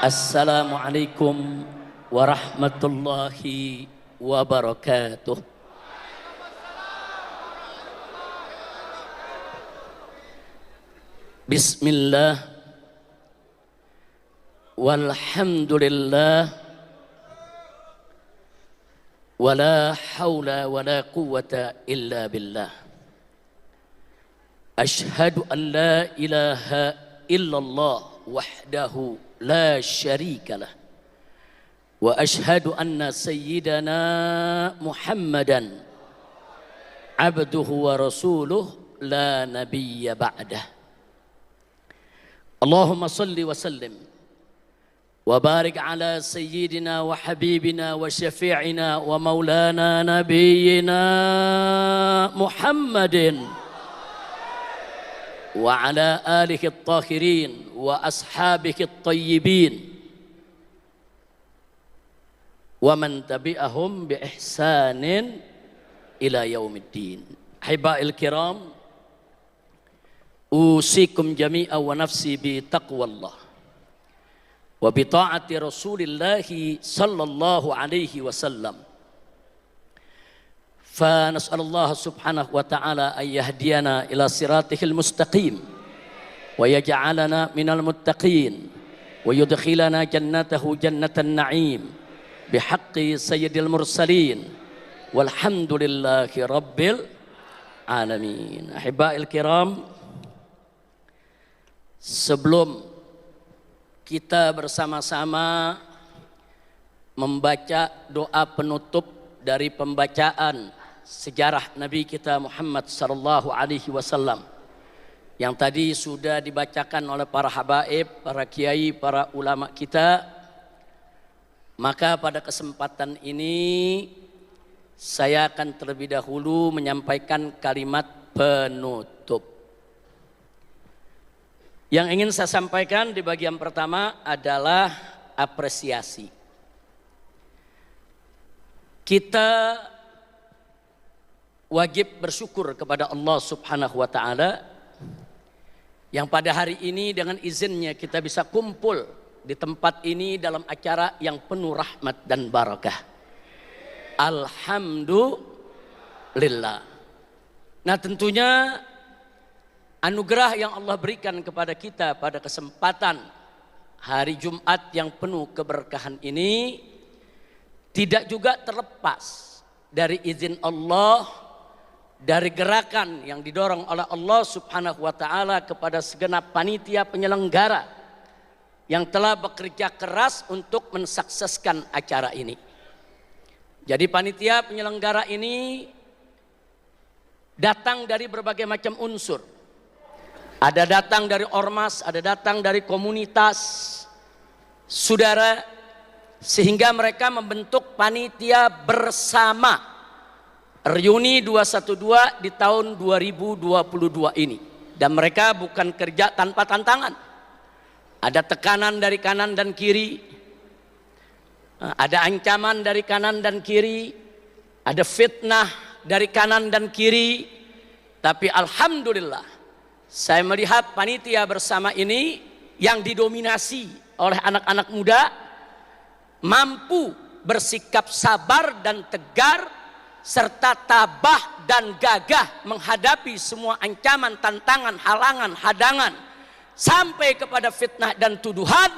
Assalamualaikum warahmatullahi wabarakatuh. Bismillah walhamdulillah wala hawla wala quwwata illa billah. Ashhadu an la ilaha illallah wahdahu la syarika lah wa ashhadu anna sayyidana Muhammadan abduhu wa rasuluh la nabiyya ba'dah. Allahumma salli wa sallim wa barik ala sayyidina wa habibina wa syafi'ina wa maulana nabiyyina Muhammadin wa ala alihi at-tahirin wa ashabihi at-tayyibin wa man tabi'ahum bi ihsanin ila yaumiddin. Ahiba'il kiram, usikum jami'a wa nafsi bi taqwallah wa bi ta'ati Rasulillahi sallallahu alaihi wasallam. Fa nas'alullah subhanahu wa ta'ala an yahdiyana ila siratihil mustaqim wa yaj'alana minal muttaqin wa yudkhilana jannatahu jannatan na'im bihaqqi sayyidil mursalin walhamdulillahi rabbil alamin. Ahiba'il kiram, sebelum kita bersama-sama membaca doa penutup dari pembacaan sejarah Nabi kita Muhammad sallallahu alaihi wasallam yang tadi sudah dibacakan oleh para habaib, para kiai, para ulama kita, maka pada kesempatan ini saya akan terlebih dahulu menyampaikan kalimat penutup. Yang ingin saya sampaikan di bagian pertama adalah apresiasi. Kita wajib bersyukur kepada Allah Subhanahu wa ta'ala yang pada hari ini dengan izinnya kita bisa kumpul di tempat ini dalam acara yang penuh rahmat dan barakah. Alhamdulillah. Nah, tentunya anugerah yang Allah berikan kepada kita pada kesempatan hari Jumat yang penuh keberkahan ini tidak juga terlepas dari izin Allah, dari gerakan yang didorong oleh Allah Subhanahu wa ta'ala kepada segenap panitia penyelenggara yang telah bekerja keras untuk mensukseskan acara ini. Jadi panitia penyelenggara ini datang dari berbagai macam unsur. Ada datang dari ormas, ada datang dari komunitas saudara, sehingga mereka membentuk panitia bersama Reuni 212 di tahun 2022 ini. Dan mereka bukan kerja tanpa tantangan. Ada tekanan dari kanan dan kiri, ada ancaman dari kanan dan kiri, ada fitnah dari kanan dan kiri. Tapi alhamdulillah, saya melihat panitia bersama ini yang didominasi oleh anak-anak muda mampu bersikap sabar dan tegar serta tabah dan gagah menghadapi semua ancaman, tantangan, halangan, hadangan sampai kepada fitnah dan tuduhan.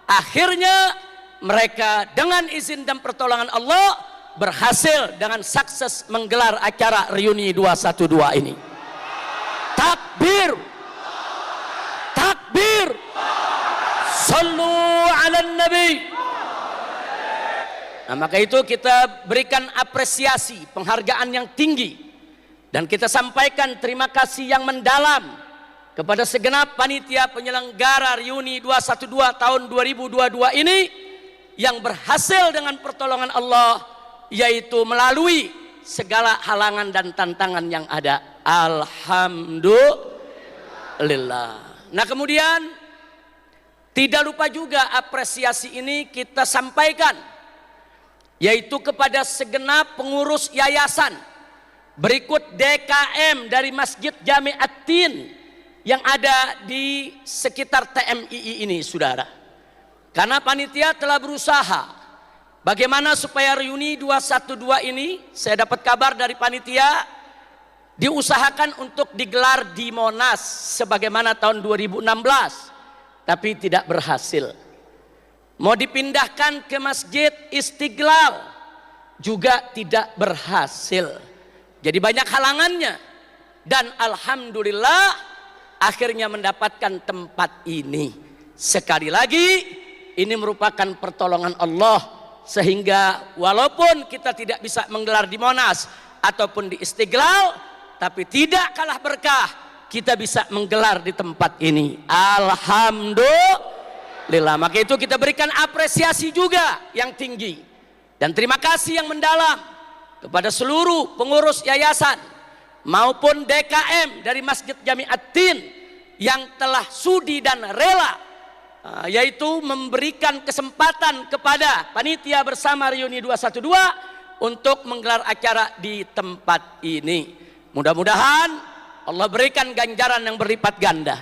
Akhirnya mereka dengan izin dan pertolongan Allah berhasil dengan sukses menggelar acara Reuni 212 ini. Takbir, takbir, sallu ala nabi. Nah, maka itu kita berikan apresiasi, penghargaan yang tinggi, dan kita sampaikan terima kasih yang mendalam kepada segenap panitia penyelenggara Reuni 212 tahun 2022 ini yang berhasil dengan pertolongan Allah, yaitu melalui segala halangan dan tantangan yang ada. Alhamdulillah. Nah, kemudian tidak lupa juga apresiasi ini kita sampaikan yaitu kepada segenap pengurus yayasan, berikut DKM dari Masjid Jami At-Tin yang ada di sekitar TMII ini, saudara. Karena panitia telah berusaha bagaimana supaya reuni 212 ini, saya dapat kabar dari panitia, diusahakan untuk digelar di Monas sebagaimana tahun 2016, tapi tidak berhasil. Mau dipindahkan ke Masjid Istiqlal juga tidak berhasil. Jadi banyak halangannya, dan alhamdulillah akhirnya mendapatkan tempat ini. Sekali lagi, ini merupakan pertolongan Allah, sehingga walaupun kita tidak bisa menggelar di Monas ataupun di Istiqlal, tapi tidak kalah berkah kita bisa menggelar di tempat ini. Alhamdulillah. Maka itu kita berikan apresiasi juga yang tinggi dan terima kasih yang mendalam kepada seluruh pengurus yayasan maupun DKM dari Masjid Jami'at-Tin yang telah sudi dan rela, yaitu memberikan kesempatan kepada panitia bersama Reuni 212 untuk menggelar acara di tempat ini. Mudah-mudahan Allah berikan ganjaran yang berlipat ganda.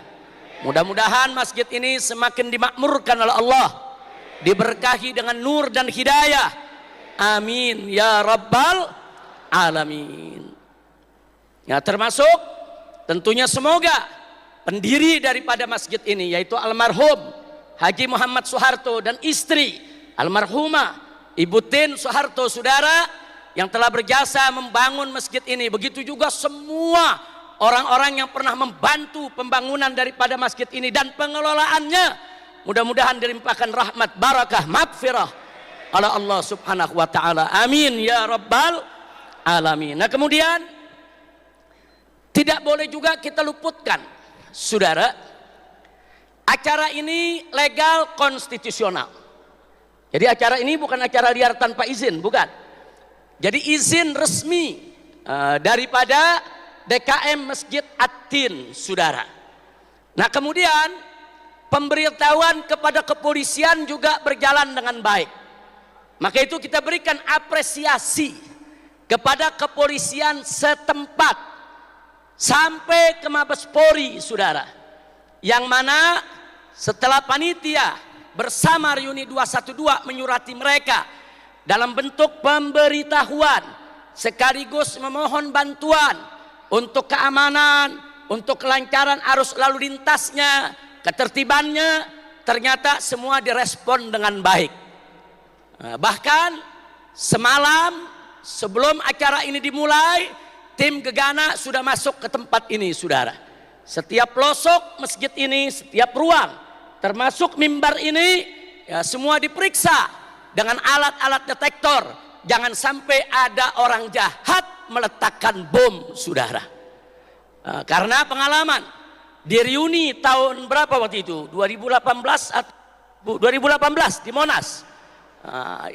Mudah-mudahan masjid ini semakin dimakmurkan oleh Allah, diberkahi dengan nur dan hidayah. Amin ya rabbal alamin. Ya, termasuk tentunya semoga pendiri daripada masjid ini, yaitu almarhum Haji Muhammad Soeharto dan istri almarhumah Ibu Tin Soeharto, saudara, yang telah berjasa membangun masjid ini. Begitu juga semua orang-orang yang pernah membantu pembangunan daripada masjid ini dan pengelolaannya. Mudah-mudahan dilimpahkan rahmat, barakah, maghfirah oleh Allah subhanahu wa ta'ala. Amin ya rabbal alamin. Nah, kemudian tidak boleh juga kita luputkan, saudara, acara ini legal konstitusional. Jadi acara ini bukan acara liar tanpa izin, bukan. Jadi izin resmi daripada DKM Masjid At-Tin, saudara. Nah, kemudian pemberitahuan kepada kepolisian juga berjalan dengan baik. Maka itu kita berikan apresiasi kepada kepolisian setempat sampai ke Mabes Polri, saudara. Yang mana setelah panitia bersama Reuni 212 menyurati mereka dalam bentuk pemberitahuan sekaligus memohon bantuan untuk keamanan, untuk kelancaran arus lalu lintasnya, ketertibannya, ternyata semua direspon dengan baik. Bahkan semalam sebelum acara ini dimulai, tim Gegana sudah masuk ke tempat ini, saudara. Setiap pelosok masjid ini, setiap ruang, termasuk mimbar ini, ya, semua diperiksa dengan alat-alat detektor. Jangan sampai ada orang jahat meletakkan bom, saudara. Karena pengalaman di reuni tahun berapa waktu itu, 2018 di Monas,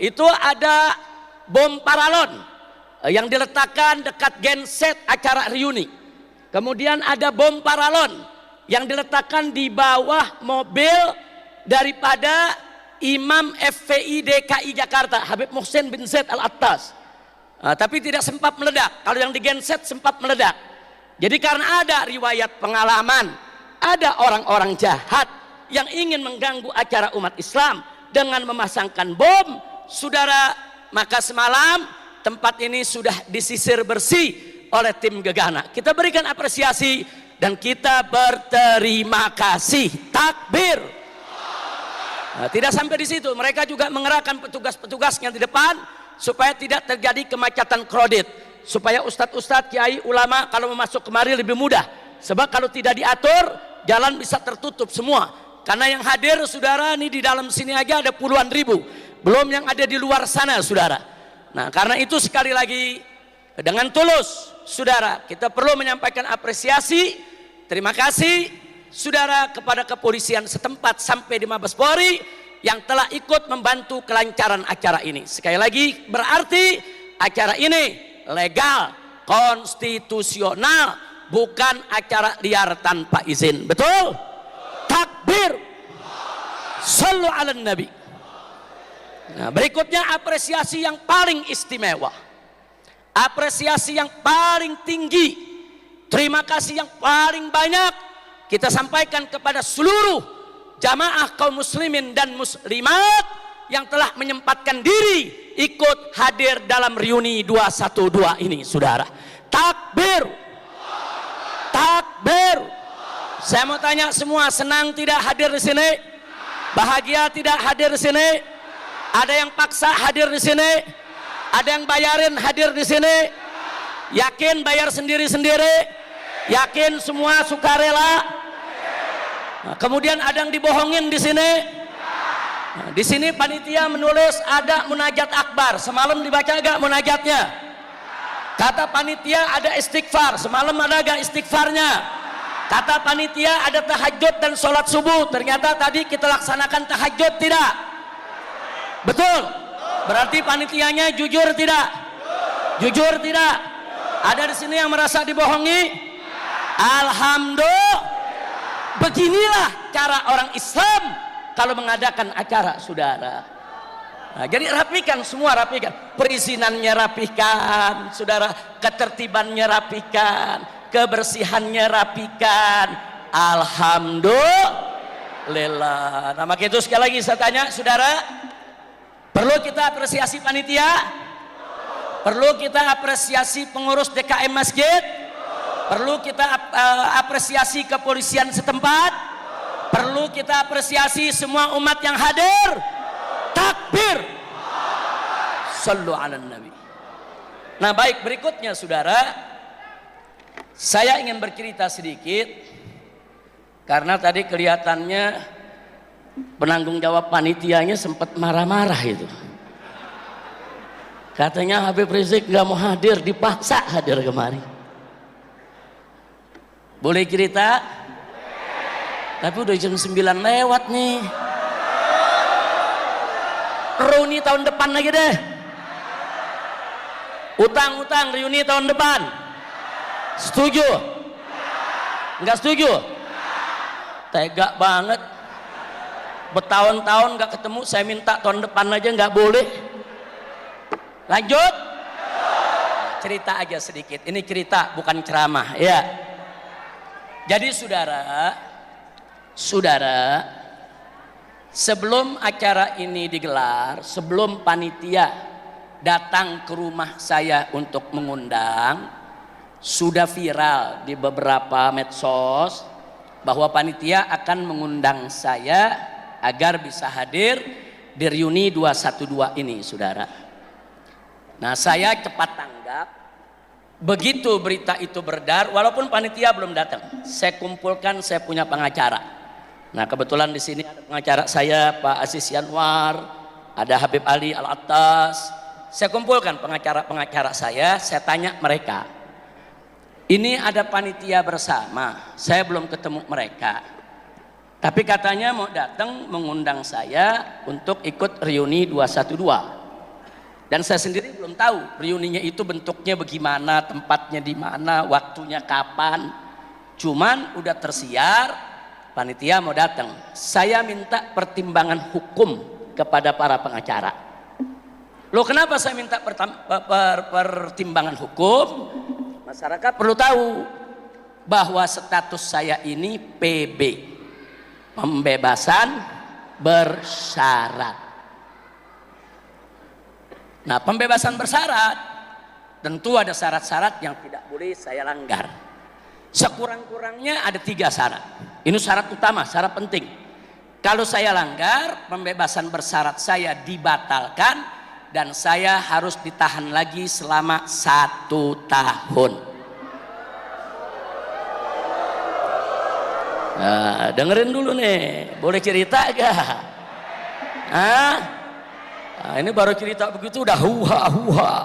itu ada bom paralon yang diletakkan dekat genset acara reuni. Kemudian ada bom paralon yang diletakkan di bawah mobil daripada Imam FPI DKI Jakarta, Habib Muhsin bin Zaid Al-Attas. Tapi tidak sempat meledak. Kalau yang di genset sempat meledak. Jadi karena ada riwayat pengalaman, ada orang-orang jahat yang ingin mengganggu acara umat Islam dengan memasangkan bom, saudara, maka semalam tempat ini sudah disisir bersih oleh tim Gegana. Kita berikan apresiasi dan kita berterima kasih. Takbir. Nah, tidak sampai di situ, mereka juga mengerahkan petugas-petugasnya di depan supaya tidak terjadi kemacetan kredit, supaya ustadz-ustadz, kiai, ulama kalau mau masuk kemari lebih mudah. Sebab kalau tidak diatur, jalan bisa tertutup semua. Karena yang hadir, saudara, ini di dalam sini aja ada puluhan ribu, belum yang ada di luar sana, saudara. Nah, karena itu sekali lagi dengan tulus, saudara, kita perlu menyampaikan apresiasi, terima kasih, saudara, kepada kepolisian setempat sampai di Mabes Polri yang telah ikut membantu kelancaran acara ini. Sekali lagi, berarti acara ini legal, konstitusional, bukan acara liar tanpa izin. Betul? Takbir. Sallu ala nabi. Nah, berikutnya apresiasi yang paling istimewa, apresiasi yang paling tinggi, terima kasih yang paling banyak kita sampaikan kepada seluruh jamaah kaum muslimin dan muslimat yang telah menyempatkan diri ikut hadir dalam reuni 212 ini, saudara. Takbir, takbir. Saya mau tanya semua, senang tidak hadir di sini? Bahagia tidak hadir di sini? Ada yang paksa hadir di sini? Ada yang bayarin hadir di sini? Yakin bayar sendiri-sendiri? Yakin semua sukarela? Nah, kemudian ada yang dibohongin di sini? Nah, di sini panitia menulis ada munajat akbar. Semalam dibaca agak munajatnya? Kata panitia ada istighfar. Semalam ada agak istighfarnya? Kata panitia ada tahajud dan sholat subuh. Ternyata tadi kita laksanakan tahajud, tidak? Betul? Berarti panitianya jujur tidak? Jujur tidak? Ada di sini yang merasa dibohongi? Alhamdulillah. Beginilah cara orang Islam kalau mengadakan acara, saudara. Nah, jadi rapikan semua, rapikan. Perizinannya rapikan, saudara. Ketertibannya rapikan, kebersihannya rapikan. Alhamdulillah. Nah, maka itu sekali lagi saya tanya, saudara, perlu kita apresiasi panitia? Perlu kita apresiasi pengurus DKM masjid? Perlu kita apresiasi kepolisian setempat? Perlu kita apresiasi semua umat yang hadir? Takbir. Sallu ala nabi. Nah, baik, berikutnya saudara, saya ingin bercerita sedikit karena tadi kelihatannya penanggung jawab panitianya sempat marah-marah itu. Katanya Habib Rizik nggak mau hadir, dipaksa hadir kemari. Boleh cerita? Tapi udah jam 9 lewat nih. Reuni tahun depan lagi deh. Utang-utang reuni tahun depan. Setuju? Enggak setuju? Tega banget. Bertahun-tahun nggak ketemu, saya minta tahun depan aja nggak boleh. Lanjut? Cerita aja sedikit. Ini cerita bukan ceramah, ya. Jadi saudara, sebelum acara ini digelar, sebelum panitia datang ke rumah saya untuk mengundang, sudah viral di beberapa medsos bahwa panitia akan mengundang saya agar bisa hadir di reuni 212 ini, saudara. Nah, saya cepat tanggap. Begitu berita itu beredar, walaupun panitia belum datang, saya kumpulkan, saya punya pengacara. Nah, kebetulan di sini ada pengacara saya, Pak Aziz Yanwar, ada Habib Ali Al-Attas. Saya kumpulkan pengacara-pengacara saya tanya mereka. Ini ada panitia bersama, saya belum ketemu mereka. Tapi katanya mau datang mengundang saya untuk ikut reuni 212. Dan saya sendiri belum tahu reuninya itu bentuknya bagaimana, tempatnya di mana, waktunya kapan. Cuman udah tersiar, panitia mau datang. Saya minta pertimbangan hukum kepada para pengacara. Loh, kenapa saya minta pertimbangan hukum? Masyarakat perlu tahu bahwa status saya ini PB, pembebasan bersyarat. Nah, pembebasan bersyarat tentu ada syarat-syarat yang tidak boleh saya langgar. Sekurang-kurangnya ada 3 syarat. Ini syarat utama, syarat penting. Kalau saya langgar, pembebasan bersyarat saya dibatalkan dan saya harus ditahan lagi selama 1 tahun. Nah, dengerin dulu nih, boleh cerita gak? Hah? Nah, ini baru cerita begitu udah huha-huha.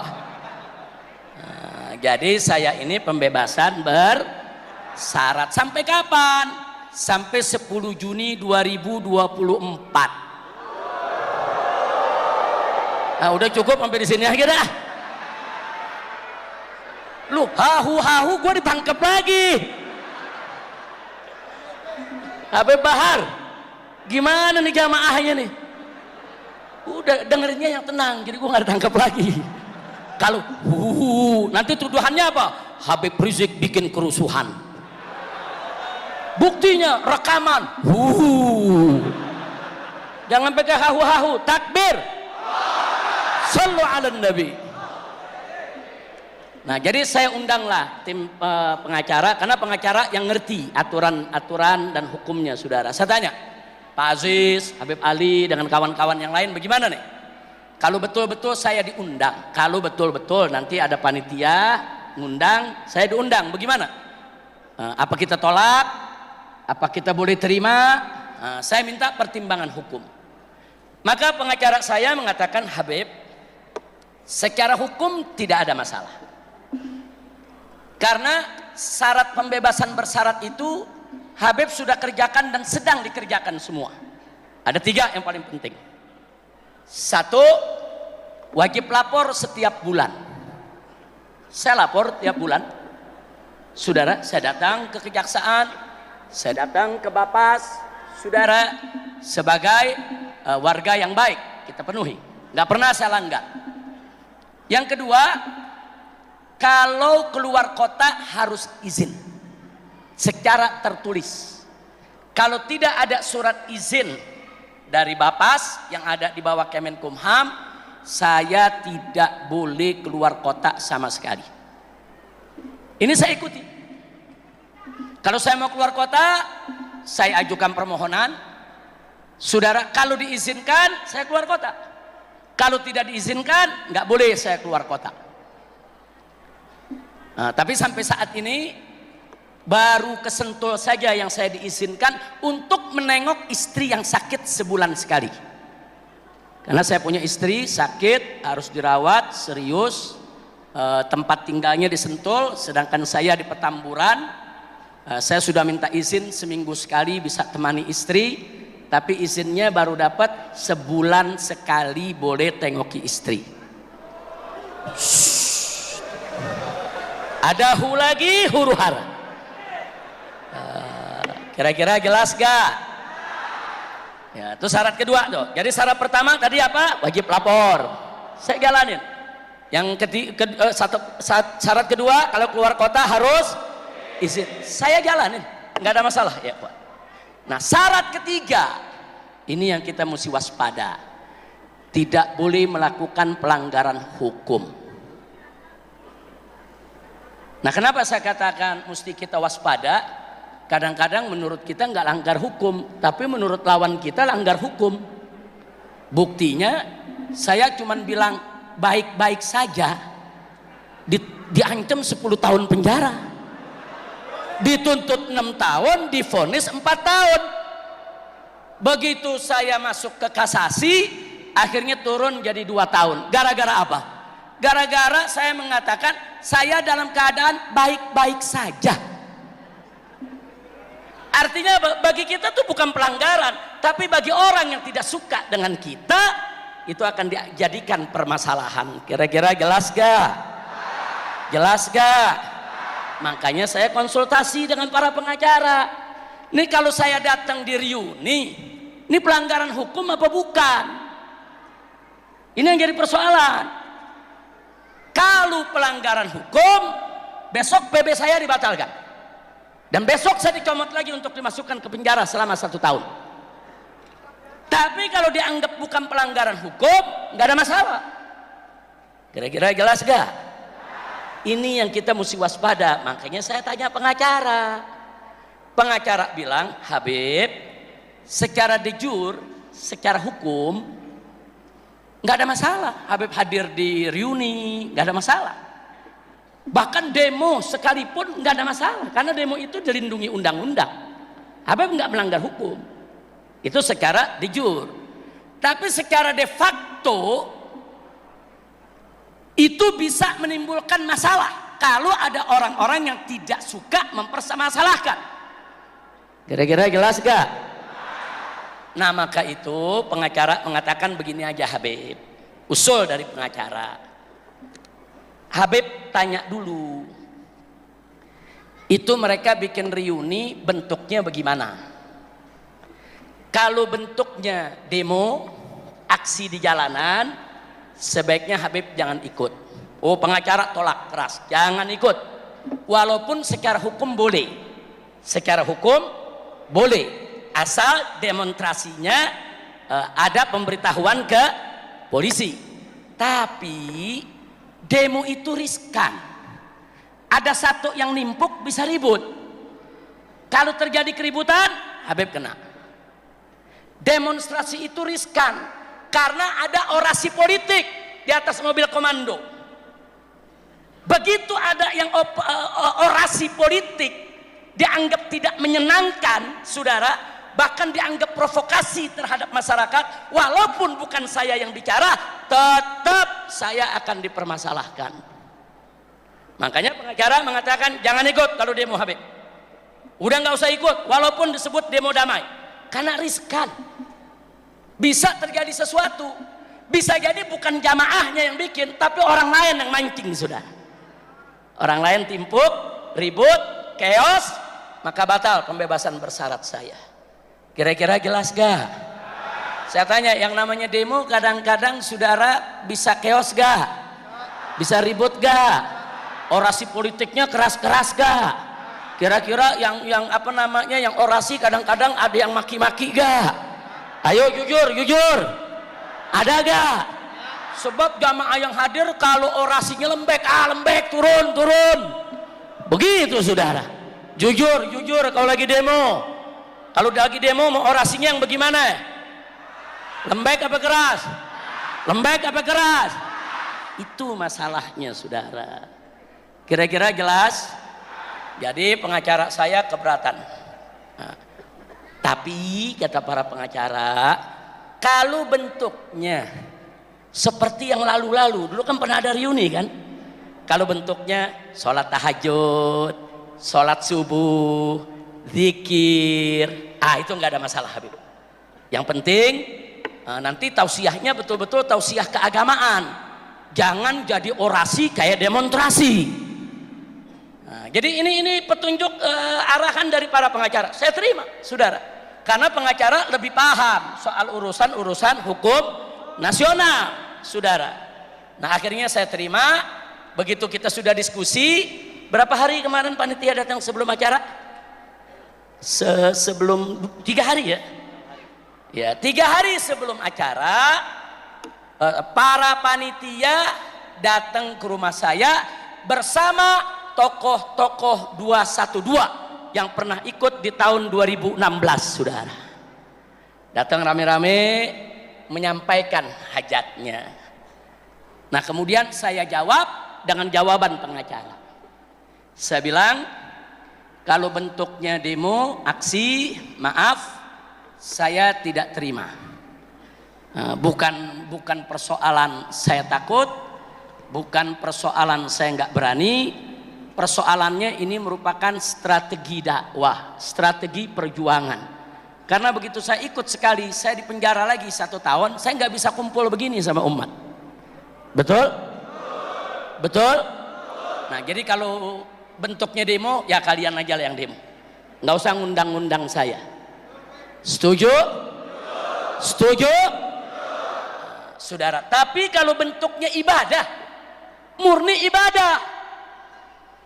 Nah, jadi saya ini pembebasan bersyarat sampai kapan? Sampai 10 Juni 2024. Nah, udah cukup sampai di sini aja dah. Lu hahu-hahu gue ditangkap lagi. Habib Bahar, gimana nih jamaahnya nih? Udah dengerinnya yang tenang, jadi gue nggak ditangkap lagi. Kalau nanti tuduhannya apa? Habib Rizik bikin kerusuhan. Buktinya rekaman. Jangan pakai hahu-hahu. Takbir. Sallu ala nabi. Nah, jadi saya undanglah tim pengacara, karena pengacara yang ngerti aturan-aturan dan hukumnya, saudara. Saya tanya, Pak Aziz, Habib Ali, dengan kawan-kawan yang lain bagaimana nih? Kalau betul-betul saya diundang, kalau betul-betul nanti ada panitia ngundang, saya diundang, bagaimana? Apa kita tolak? Apa kita boleh terima? Saya minta pertimbangan hukum. Maka pengacara saya mengatakan, Habib, secara hukum tidak ada masalah. Karena syarat pembebasan bersyarat itu Habib sudah kerjakan dan sedang dikerjakan semua. Ada 3 yang paling penting. 1, wajib lapor setiap bulan. Saya lapor tiap bulan. Saudara, saya datang ke kejaksaan, saya datang ke Bapas, saudara, sebagai warga yang baik, kita penuhi. Nggak pernah saya langgar. Yang kedua, kalau keluar kota harus izin secara tertulis. Kalau tidak ada surat izin dari Bapas yang ada di bawah Kemenkumham, saya tidak boleh keluar kota sama sekali. Ini saya ikuti. Kalau saya mau keluar kota, saya ajukan permohonan. Saudara, kalau diizinkan, saya keluar kota. Kalau tidak diizinkan, nggak boleh saya keluar kota. Nah, tapi sampai saat ini baru ke Sentul saja yang saya diizinkan untuk menengok istri yang sakit sebulan sekali. Karena saya punya istri sakit, harus dirawat serius, tempat tinggalnya di Sentul, sedangkan saya di Petamburan. Saya sudah minta izin seminggu sekali bisa temani istri, tapi izinnya baru dapat sebulan sekali boleh tengoki istri. Ada hu lagi huru hara. Kira-kira jelas gak? Ya, itu syarat kedua tuh. Jadi syarat pertama tadi apa? Wajib lapor. Saya jalanin. Yang syarat kedua, kalau keluar kota harus izin. Saya jalanin, nggak ada masalah ya Pak. Nah, syarat ketiga ini yang kita mesti waspada. Tidak boleh melakukan pelanggaran hukum. Nah, kenapa saya katakan mesti kita waspada? Kadang-kadang menurut kita nggak langgar hukum, tapi menurut lawan kita langgar hukum. Buktinya saya cuman bilang baik-baik saja, diancam 10 tahun penjara, dituntut 6 tahun, divonis 4 tahun. Begitu saya masuk ke kasasi, akhirnya turun jadi 2 tahun. Gara-gara apa? Gara-gara saya mengatakan saya dalam keadaan baik-baik saja. Artinya bagi kita itu bukan pelanggaran, tapi bagi orang yang tidak suka dengan kita, itu akan dijadikan permasalahan. Kira-kira jelas gak? Jelas gak? Makanya saya konsultasi dengan para pengacara. Ini kalau saya datang di reuni, ini pelanggaran hukum apa bukan? Ini yang jadi persoalan. Kalau pelanggaran hukum, besok PB saya dibatalkan. Dan besok saya dicomot lagi untuk dimasukkan ke penjara selama 1 tahun. Tapi kalau dianggap bukan pelanggaran hukum, nggak ada masalah. Kira-kira jelas gak? Ini yang kita mesti waspada. Makanya saya tanya pengacara. Pengacara bilang, Habib, secara de jure, secara hukum, nggak ada masalah. Habib hadir di reuni, nggak ada masalah. Bahkan demo sekalipun nggak ada masalah, karena demo itu dilindungi undang-undang. Habib nggak melanggar hukum. Itu secara de jure. Tapi secara de facto itu bisa menimbulkan masalah kalau ada orang-orang yang tidak suka mempermasalahkan. Kira-kira jelas gak? Nah, maka itu pengacara mengatakan begini aja Habib. Usul dari pengacara. Habib tanya dulu. Itu mereka bikin reuni bentuknya bagaimana? Kalau bentuknya demo, aksi di jalanan, sebaiknya Habib jangan ikut. Oh, pengacara tolak keras, jangan ikut. Walaupun secara hukum boleh. Secara hukum boleh, asal demonstrasinya ada pemberitahuan ke polisi. Tapi demo itu riskan. Ada satu yang nimpuk bisa ribut. Kalau terjadi keributan, Habib kena. Demonstrasi itu riskan karena ada orasi politik di atas mobil komando. Begitu ada yang orasi politik dianggap tidak menyenangkan, saudara, bahkan dianggap provokasi terhadap masyarakat, walaupun bukan saya yang bicara, tetap saya akan dipermasalahkan. Makanya pengacara mengatakan jangan ikut kalau demo Habib. Udah nggak usah ikut walaupun disebut demo damai, karena riskan. Bisa terjadi sesuatu, bisa jadi bukan jamaahnya yang bikin, tapi orang lain yang mancing, saudara. Orang lain timpuk, ribut, chaos, maka batal pembebasan bersyarat saya. Kira-kira jelas gak? Saya tanya, yang namanya demo kadang-kadang saudara bisa chaos gak? Bisa ribut gak? Orasi politiknya keras-keras gak? Kira-kira yang apa namanya, yang orasi kadang-kadang ada yang maki-maki gak? Ayo jujur, ada gak? Sebab jamaah yang hadir kalau orasinya lembek, lembek, turun. Begitu saudara. Jujur kalau lagi demo. Kalau lagi demo mau orasinya yang bagaimana? Lembek apa keras? Lembek apa keras? Itu masalahnya, saudara. Kira-kira jelas? Jadi pengacara saya keberatan. Nah, tapi kata para pengacara, kalau bentuknya seperti yang lalu-lalu, dulu kan pernah ada reuni kan? Kalau bentuknya sholat tahajud, sholat subuh, zikir, itu nggak ada masalah Habib. Yang penting nanti tausiahnya betul-betul tausiah keagamaan, jangan jadi orasi kayak demonstrasi. Jadi ini petunjuk arahan dari para pengacara. Saya terima, saudara, karena pengacara lebih paham soal urusan hukum nasional, saudara. Nah akhirnya saya terima. Begitu kita sudah diskusi, berapa hari kemarin panitia datang sebelum acara? Sebelum 3 hari ya? Ya, 3 hari sebelum acara, para panitia datang ke rumah saya bersama tokoh-tokoh 212 yang pernah ikut di tahun 2016, saudara. Datang rame-rame menyampaikan hajatnya. Nah kemudian saya jawab dengan jawaban pengacara. Saya bilang, kalau bentuknya demo, aksi, maaf, saya tidak terima. Bukan persoalan saya takut, bukan persoalan saya nggak berani. Persoalannya ini merupakan strategi dakwah, strategi perjuangan. Karena begitu saya ikut sekali, saya dipenjara lagi 1 tahun, saya nggak bisa kumpul begini sama umat. Betul? Betul? Nah jadi kalau bentuknya demo, ya kalian aja lah yang demo, nggak usah ngundang-ngundang saya. Setuju? Setuju? Saudara, tapi kalau bentuknya ibadah, murni ibadah,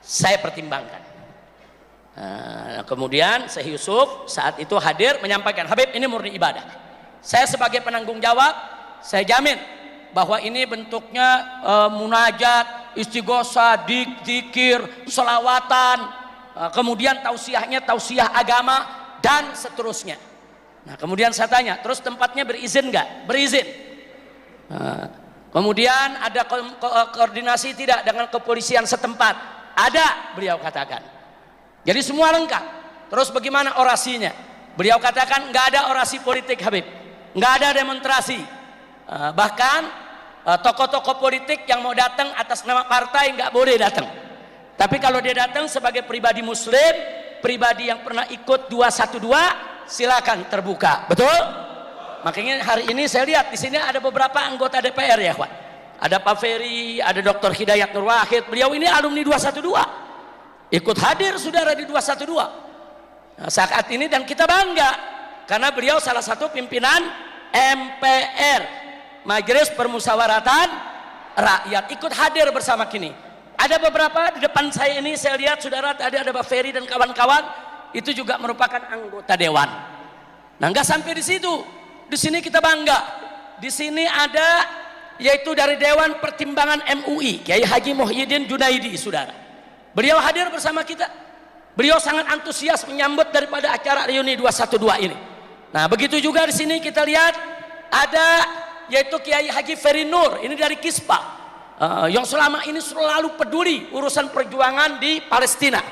saya pertimbangkan. Kemudian Syekh Yusuf saat itu hadir menyampaikan, Habib ini murni ibadah. Saya sebagai penanggung jawab, saya jamin bahwa ini bentuknya munajat, istighosah, zikir, selawatan, kemudian tausiahnya tausiah agama dan seterusnya. Nah kemudian saya tanya, terus tempatnya berizin nggak? Berizin. Kemudian ada koordinasi tidak dengan kepolisian setempat? Ada, beliau katakan. Jadi semua lengkap. Terus bagaimana orasinya? Beliau katakan nggak ada orasi politik Habib, nggak ada demonstrasi. Bahkan tokoh-tokoh politik yang mau datang atas nama partai nggak boleh datang. Tapi kalau dia datang sebagai pribadi muslim, pribadi yang pernah ikut 212, silakan terbuka. Betul? Makanya hari ini saya lihat di sini ada beberapa anggota DPR ya, Pak. Ada Pak Ferry, ada Dr. Hidayat Nur Wahid. Beliau ini alumni 212. Ikut hadir saudara di 212. Nah, saat ini dan kita bangga karena beliau salah satu pimpinan MPR. Majelis Permusyawaratan Rakyat, ikut hadir bersama kini. Ada beberapa di depan saya ini, saya lihat saudara, tadi ada Pak Ferry dan kawan-kawan itu juga merupakan anggota dewan. Nah, nggak sampai di situ. Di sini kita bangga. Di sini ada yaitu dari Dewan Pertimbangan MUI, Kiai Haji Muhyiddin Junaidi, saudara. Beliau hadir bersama kita. Beliau sangat antusias menyambut daripada acara reuni 212 ini. Nah, begitu juga di sini kita lihat ada yaitu Kiai Haji Ferry Nur, ini dari Kispa, yang selama ini selalu peduli urusan perjuangan di Palestina.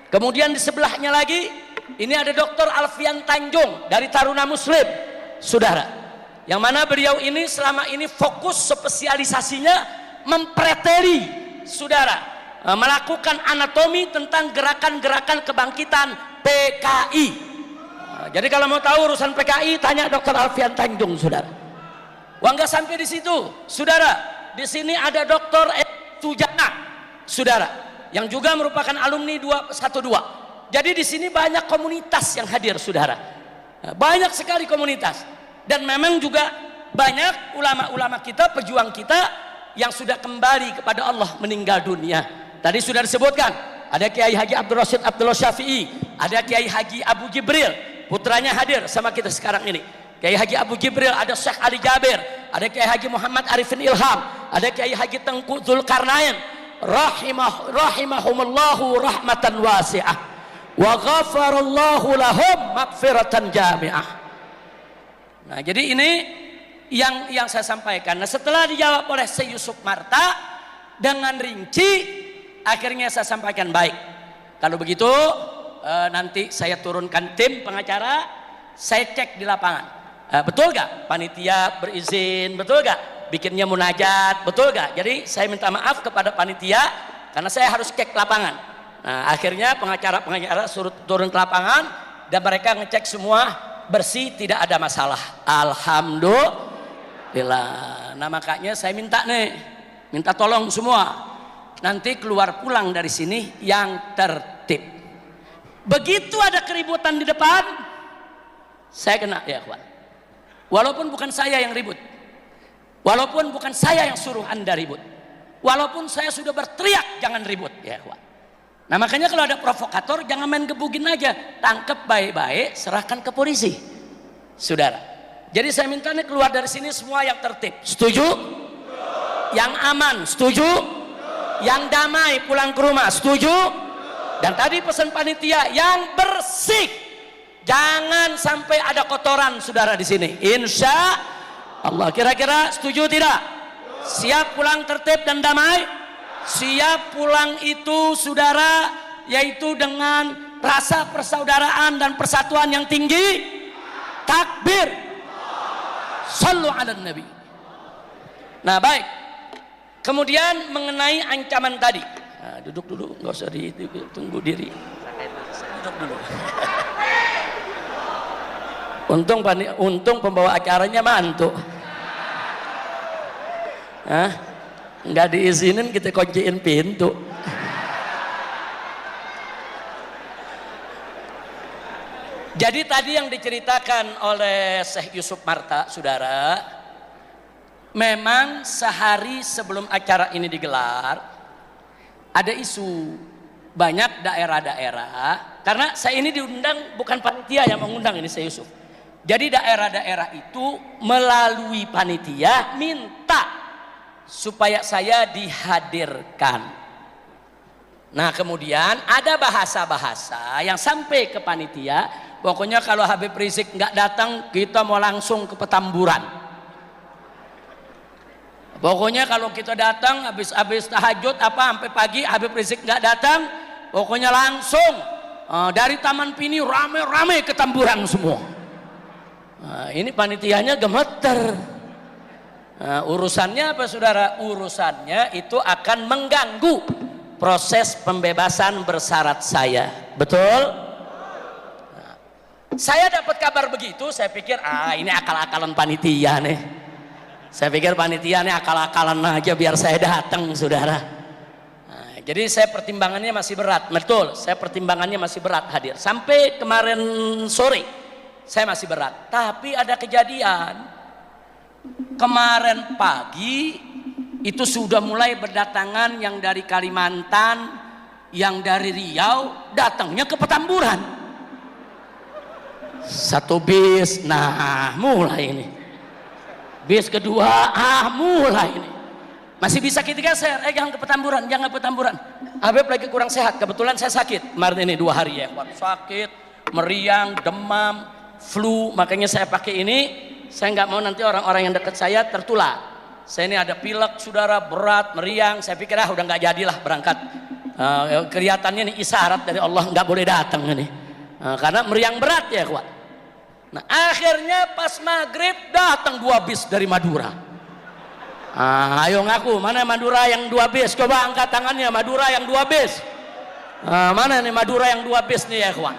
Kemudian di sebelahnya lagi ini ada Dr. Alfian Tanjung dari Taruna Muslim, saudara, yang mana beliau ini selama ini fokus spesialisasinya mempreteli, saudara, melakukan anatomi tentang gerakan-gerakan kebangkitan PKI. Jadi kalau mau tahu urusan PKI tanya Dr. Alfian Tanjung, saudara. Wah, nggak sampai di situ, saudara. Di sini ada Dr. Tujana, saudara, yang juga merupakan alumni 212. Jadi di sini banyak komunitas yang hadir, saudara. Banyak sekali komunitas. Dan memang juga banyak ulama-ulama kita, pejuang kita yang sudah kembali kepada Allah meninggal dunia. Tadi sudah disebutkan, ada Kiai Haji Abdul Rashid Abdullah Syafi'i, ada Kiai Haji Abu Jibril, putranya hadir sama kita sekarang ini. Kiai Haji Abu Jibril, ada Syekh Ali Jabir, ada Kiai Haji Muhammad Arifin Ilham, ada Kiai Haji Tengku Zulkarnain, rahimahumullahu rahmatan wasi'ah wa ghafarallahu lahum maghfiratan jami'ah. Nah, jadi ini yang saya sampaikan. Nah, setelah dijawab oleh Syekh Yusuf Marta dengan rinci, akhirnya saya sampaikan, baik, kalau begitu nanti saya turunkan tim pengacara, saya cek di lapangan. Betul gak panitia berizin, betul gak bikinnya munajat, betul gak? Jadi saya minta maaf kepada panitia karena saya harus cek lapangan. Nah, akhirnya pengacara suruh turun ke lapangan dan mereka ngecek semua bersih, tidak ada masalah. Alhamdulillah. Nah, makanya saya minta tolong semua nanti keluar pulang dari sini yang tertib. Begitu ada keributan di depan, saya kena, ya kawan. Walaupun bukan saya yang ribut, walaupun bukan saya yang suruh Anda ribut, walaupun saya sudah berteriak jangan ribut, ya kawan. Nah, makanya kalau ada provokator jangan main gebugin aja, tangkap baik-baik, serahkan ke polisi, saudara. Jadi saya minta nih keluar dari sini semua yang tertib, setuju? Yang aman, setuju? Yang damai pulang ke rumah, setuju? Dan tadi pesan panitia yang bersih. Jangan sampai ada kotoran, saudara, di sini. Insya Allah. Kira-kira setuju tidak? Siap pulang tertib dan damai? Siap pulang itu, saudara, yaitu dengan rasa persaudaraan dan persatuan yang tinggi. Takbir. Sallu ala Nabi. Nah, baik. Kemudian mengenai ancaman tadi. Nah, duduk dulu, nggak usah tunggu diri. Duduk dulu. Untung pembawa acaranya mantu. Nggak diizinin kita kunciin pintu. Jadi tadi yang diceritakan oleh Syekh Yusuf Marta, saudara, memang sehari sebelum acara ini digelar ada isu banyak daerah-daerah, karena saya ini diundang, bukan panitia yang mengundang ini, Syekh Yusuf. Jadi daerah-daerah itu melalui panitia minta supaya saya dihadirkan. Nah, kemudian ada bahasa-bahasa yang sampai ke panitia, pokoknya kalau Habib Rizik nggak datang kita mau langsung ke Petamburan. Pokoknya kalau kita datang habis tahajud sampai pagi Habib Rizik nggak datang, pokoknya langsung dari Taman Pini rame-rame ke Tamburan semua. Nah, ini panitianya gemeter. Nah, urusannya apa, saudara? Urusannya itu akan mengganggu proses pembebasan bersyarat saya. Betul? Nah, saya dapat kabar begitu, saya pikir ini akal-akalan panitia nih. Saya pikir panitia nih akal-akalan aja biar saya datang, saudara. Nah, jadi saya pertimbangannya masih berat, betul. Saya pertimbangannya masih berat hadir. Sampai kemarin sore saya masih berat. Tapi ada kejadian. Kemarin pagi itu sudah mulai berdatangan yang dari Kalimantan, yang dari Riau, datangnya ke Petamburan. 1 bis, nah mulai ini. Bis kedua, mulai ini. Masih bisa kita geser, jangan ke Petamburan, jangan ke Petamburan. Habib lagi kurang sehat, kebetulan saya sakit kemarin ini 2 hari ya, sakit, meriang, demam, flu, makanya saya pakai ini. Saya nggak mau nanti orang-orang yang dekat saya tertular. Saya ini ada pilek, saudara, berat, meriang. Saya pikir udah nggak jadilah berangkat. Kelihatannya nih isyarat dari Allah nggak boleh datang ini, karena meriang berat ya kuat. Nah akhirnya pas maghrib datang 2 bis dari Madura. Ayo ngaku, mana Madura yang 2 bis? Coba angkat tangannya, Madura yang 2 bis. Mana nih Madura yang 2 bis nih ya kawan?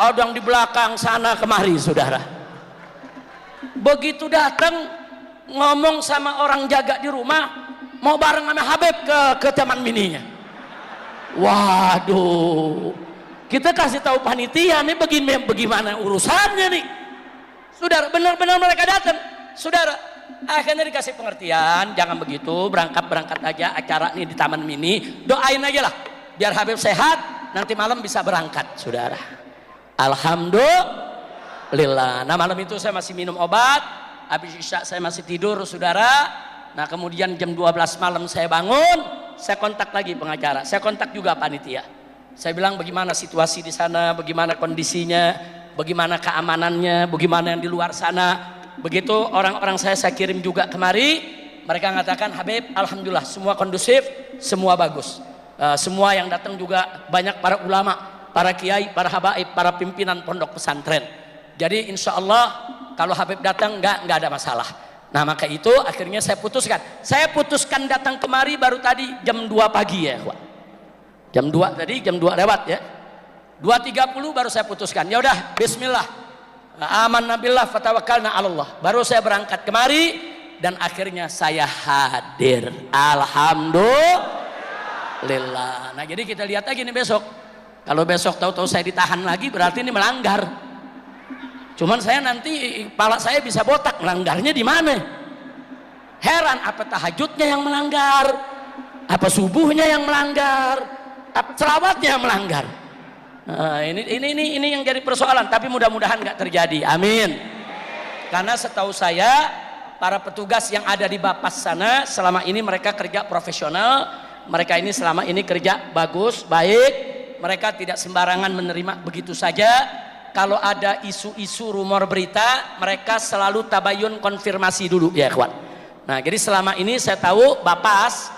Odong di belakang sana kemari saudara. Begitu datang ngomong sama orang jaga di rumah, mau bareng sama Habib ke Taman Mininya. Waduh, kita kasih tahu panitia nih bagaimana urusannya nih. Saudara, benar-benar mereka datang. Saudara, akhirnya dikasih pengertian, jangan begitu, berangkat aja acara nih di Taman Mini, doain aja lah biar Habib sehat, nanti malam bisa berangkat saudara. Alhamdulillah. Nah malam itu saya masih minum obat, habis isya saya masih tidur saudara. Nah kemudian jam 12 malam saya bangun, saya kontak lagi pengacara, saya kontak juga panitia. Saya bilang bagaimana situasi di sana, bagaimana kondisinya, bagaimana keamanannya, bagaimana yang di luar sana. Begitu orang-orang saya kirim juga kemari, mereka mengatakan Habib alhamdulillah semua kondusif, semua bagus. Semua yang datang juga banyak para ulama, para kiai, para habaib, para pimpinan pondok pesantren. Jadi insya Allah kalau Habib datang nggak ada masalah. Nah maka itu akhirnya saya putuskan datang kemari baru tadi jam 2 pagi ya Wak. Jam 2 tadi, jam 2 lewat ya, 2.30 baru saya putuskan, ya udah bismillah, aman nabillah fatawakkalna Allah. Baru saya berangkat kemari dan akhirnya saya hadir, alhamdulillah. Nah jadi kita lihat lagi nih besok, kalau besok tahu-tahu saya ditahan lagi berarti ini melanggar. Cuman saya nanti kepala saya bisa botak, melanggarnya di mana? Heran, apa tahajudnya yang melanggar, apa subuhnya yang melanggar, apa selawatnya yang melanggar. Nah, ini yang jadi persoalan, tapi mudah-mudahan nggak terjadi, amin. Karena setahu saya para petugas yang ada di Bapas sana selama ini mereka kerja profesional, mereka ini selama ini kerja bagus, baik, mereka tidak sembarangan menerima begitu saja. Kalau ada isu-isu rumor berita, mereka selalu tabayun konfirmasi dulu ya kawan. Nah jadi selama ini saya tahu Bapas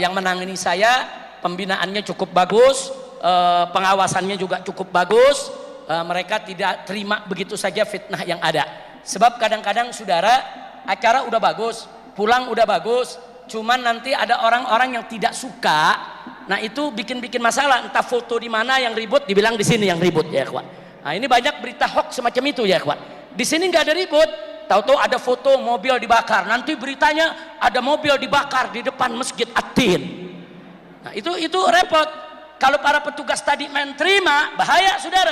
yang menangani saya, pembinaannya cukup bagus, pengawasannya juga cukup bagus. Mereka tidak terima begitu saja fitnah yang ada. Sebab kadang-kadang saudara, acara udah bagus, pulang udah bagus, cuman nanti ada orang-orang yang tidak suka. Nah itu bikin masalah, entah foto di mana yang ribut, dibilang di sini yang ribut ya kawan. Nah ini banyak berita hoax semacam itu ya kawan. Di sini nggak ada ribut, tahu-tahu ada foto mobil dibakar, nanti beritanya ada mobil dibakar di depan Masjid At-Tin. Nah itu repot. Kalau para petugas tadi main terima, bahaya saudara.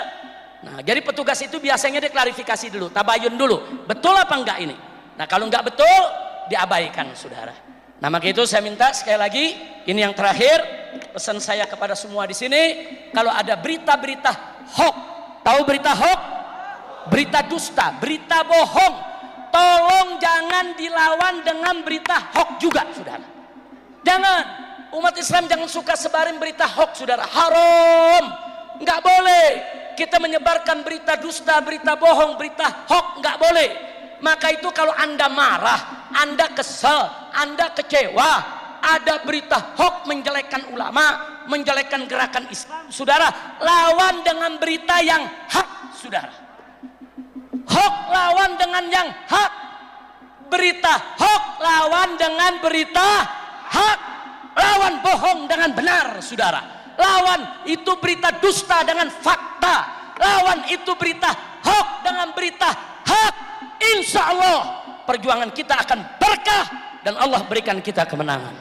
Nah jadi petugas itu biasanya diklarifikasi dulu, tabayun dulu, betul apa enggak ini. Nah kalau enggak betul, diabaikan saudara. Nah maka itu saya minta sekali lagi, ini yang terakhir, pesan saya kepada semua di sini, kalau ada berita-berita hoax, tahu berita hoax, berita dusta, berita bohong, tolong jangan dilawan dengan berita hoax juga saudara. Jangan, umat Islam jangan suka sebarin berita hoax saudara, haram, nggak boleh kita menyebarkan berita dusta, berita bohong, berita hoax, nggak boleh. Maka itu kalau anda marah, anda kesel, anda kecewa, ada berita hoax menjelekkan ulama, menjelekkan gerakan Islam, saudara, lawan dengan berita yang hak saudara. Hoax lawan dengan yang hak, berita hoax lawan dengan berita hak, lawan bohong dengan benar saudara, lawan itu berita dusta dengan fakta, lawan itu berita hoax dengan berita hak. Insya Allah perjuangan kita akan berkah dan Allah berikan kita kemenangan.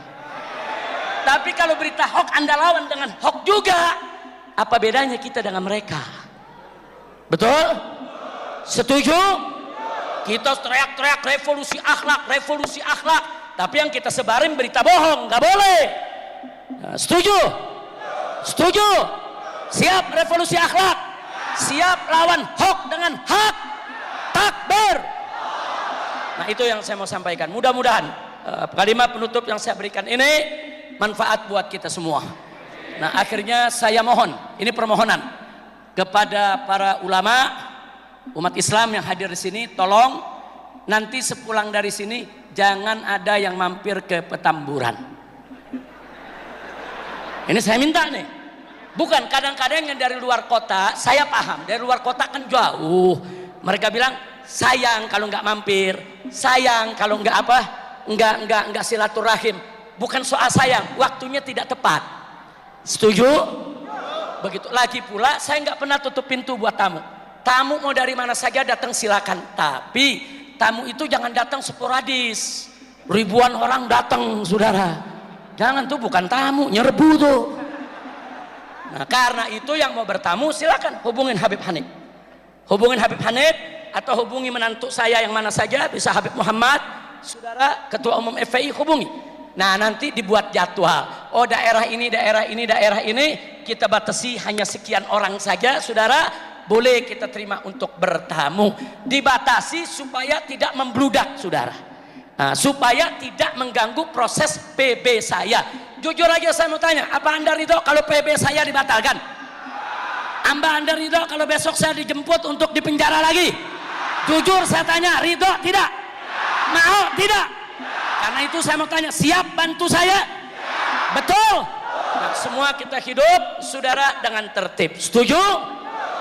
Tapi kalau berita hoax anda lawan dengan hoax juga, apa bedanya kita dengan mereka? Betul? Setuju? Kita teriak-teriak revolusi akhlak, revolusi akhlak, tapi yang kita sebarin berita bohong, nggak boleh. Nah, setuju? Setuju? Siap revolusi akhlak? Siap. siap lawan hoax dengan hak. Takbir. Nah, itu yang saya mau sampaikan. Mudah-mudahan kalimat penutup yang saya berikan ini manfaat buat kita semua. Nah, akhirnya saya mohon, ini permohonan kepada para ulama umat Islam yang hadir di sini, tolong nanti sepulang dari sini jangan ada yang mampir ke Petamburan. Ini saya minta nih. Bukan, kadang-kadang yang dari luar kota, saya paham, dari luar kota kan jauh. Mereka bilang, sayang kalau nggak mampir, sayang kalau nggak apa, nggak silaturahim. Bukan soal sayang, waktunya tidak tepat. Setuju? Begitu. Lagi pula, saya nggak pernah tutup pintu buat tamu. Tamu mau dari mana saja datang silakan. Tapi tamu itu jangan datang sporadis. Ribuan orang datang, saudara. Jangan, tuh bukan tamu, nyerbu tuh. Nah, karena itu yang mau bertamu silakan hubungin Habib Hanif. Hubungin Habib Hanif atau hubungi menantu saya yang mana saja, bisa Habib Muhammad, saudara ketua umum FPI, hubungi. Nah, nanti dibuat jadwal. Oh, daerah ini kita batasi hanya sekian orang saja, saudara. Boleh kita terima untuk bertamu. Dibatasi supaya tidak membludak, saudara. Nah, supaya tidak mengganggu proses PB saya. Jujur aja saya mau tanya, apa Anda ridho kalau PB saya dibatalkan? Anda ridho kalau besok saya dijemput untuk dipenjara lagi? Jujur saya tanya, ridho tidak? Mau tidak? Karena itu saya mau tanya, siap bantu saya? Betul? Nah, semua kita hidup, saudara, dengan tertib. Setuju?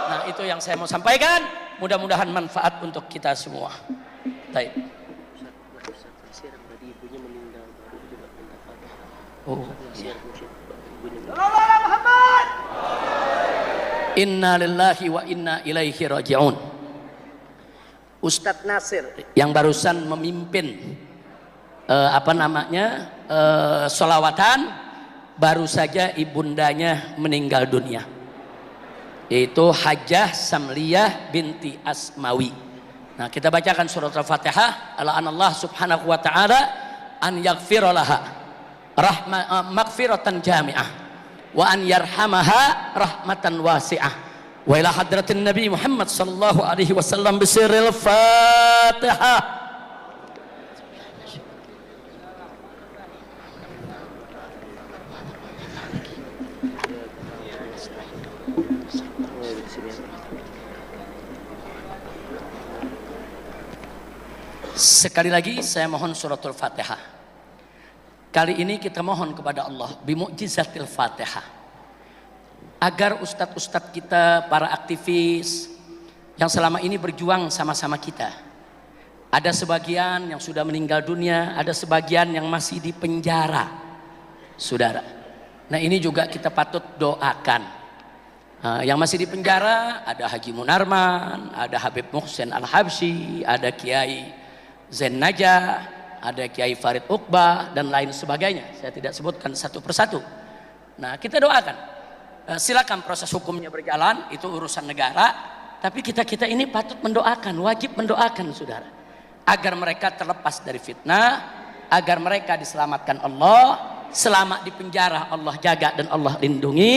Nah, itu yang saya mau sampaikan. Mudah-mudahan manfaat untuk kita semua. Baik. Oh, iya. Inna lillahi wa inna ilaihi raji'un. Ustadz Nasir yang barusan memimpin sholawatan, baru saja ibundanya meninggal dunia, yaitu Hajjah Samliyah binti Asmawi. Nah, kita bacakan surat Al-Fatihah. Allah subhanahu wa ta'ala an yaghfira laha maghfiratan jami'ah wa an yarhamaha rahmatan wasi'ah wa ila hadratin Nabi Muhammad sallallahu alaihi wasallam bisirril Fatihah. Sekali lagi saya mohon suratul Fatihah. Kali ini kita mohon kepada Allah bimu'jizatil Fatihah, agar ustadz-ustadz kita, para aktivis yang selama ini berjuang sama-sama kita, ada sebagian yang sudah meninggal dunia, ada sebagian yang masih di penjara, saudara. Nah, ini juga kita patut doakan. Yang masih di penjara ada Haji Munarman, ada Habib Muhsin Al-Habsyi, ada Kiai Zain Najah, ada Kiai Farid Uqbah dan lain sebagainya. Saya tidak sebutkan satu persatu. Nah, kita doakan. Silakan proses hukumnya berjalan, itu urusan negara. Tapi kita ini patut mendoakan, wajib mendoakan, saudara, agar mereka terlepas dari fitnah, agar mereka diselamatkan Allah. Selama di penjara Allah jaga dan Allah lindungi,